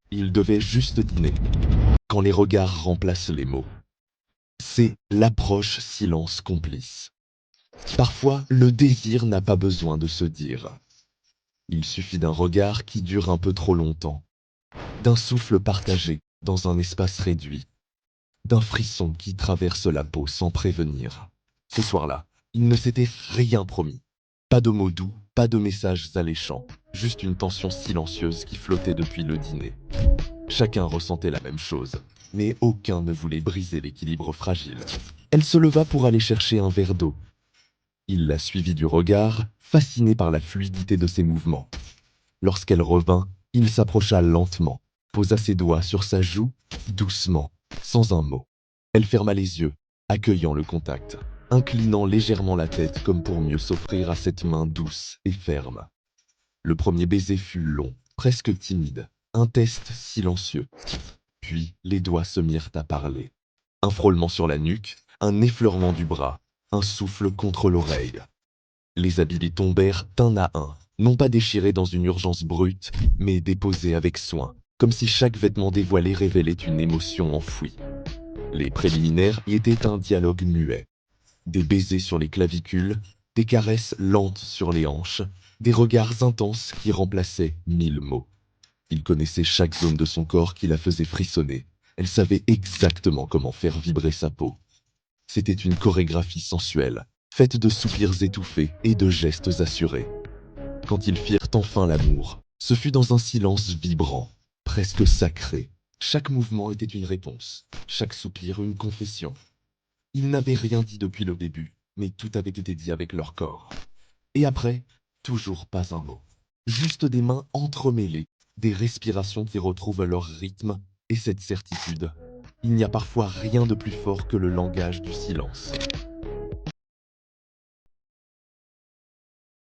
Il devait juste dîner. Quand les regards remplacent les mots. C'est l'approche silence complice. Parfois, le désir n'a pas besoin de se dire. Il suffit d'un regard qui dure un peu trop longtemps, d'un souffle partagé dans un espace réduit, d'un frisson qui traverse la peau sans prévenir. Ce soir-là, il ne s'était rien promis. Pas de mots doux, pas de messages alléchants, juste une tension silencieuse qui flottait depuis le dîner. Chacun ressentait la même chose, mais aucun ne voulait briser l'équilibre fragile. Elle se leva pour aller chercher un verre d'eau. Il la suivit du regard, fasciné par la fluidité de ses mouvements. Lorsqu'elle revint, il s'approcha lentement, posa ses doigts sur sa joue, doucement, sans un mot. Elle ferma les yeux, accueillant le contact, inclinant légèrement la tête comme pour mieux s'offrir à cette main douce et ferme. Le premier baiser fut long, presque timide, un test silencieux. Puis les doigts se mirent à parler. Un frôlement sur la nuque, un effleurement du bras, un souffle contre l'oreille. Les habits tombèrent un à un, non pas déchirés dans une urgence brute, mais déposés avec soin, comme si chaque vêtement dévoilé révélait une émotion enfouie. Les préliminaires y étaient un dialogue muet. Des baisers sur les clavicules, des caresses lentes sur les hanches, des regards intenses qui remplaçaient 1000 mots. Il connaissait chaque zone de son corps qui la faisait frissonner. Elle savait exactement comment faire vibrer sa peau. C'était une chorégraphie sensuelle, faite de soupirs étouffés et de gestes assurés. Quand ils firent enfin l'amour, ce fut dans un silence vibrant, presque sacré. Chaque mouvement était une réponse, chaque soupir une confession. Ils n'avaient rien dit depuis le début, mais tout avait été dit avec leur corps. Et après, toujours pas un mot. Juste des mains entremêlées, des respirations qui retrouvent leur rythme et cette certitude. Il n'y a parfois rien de plus fort que le langage du silence.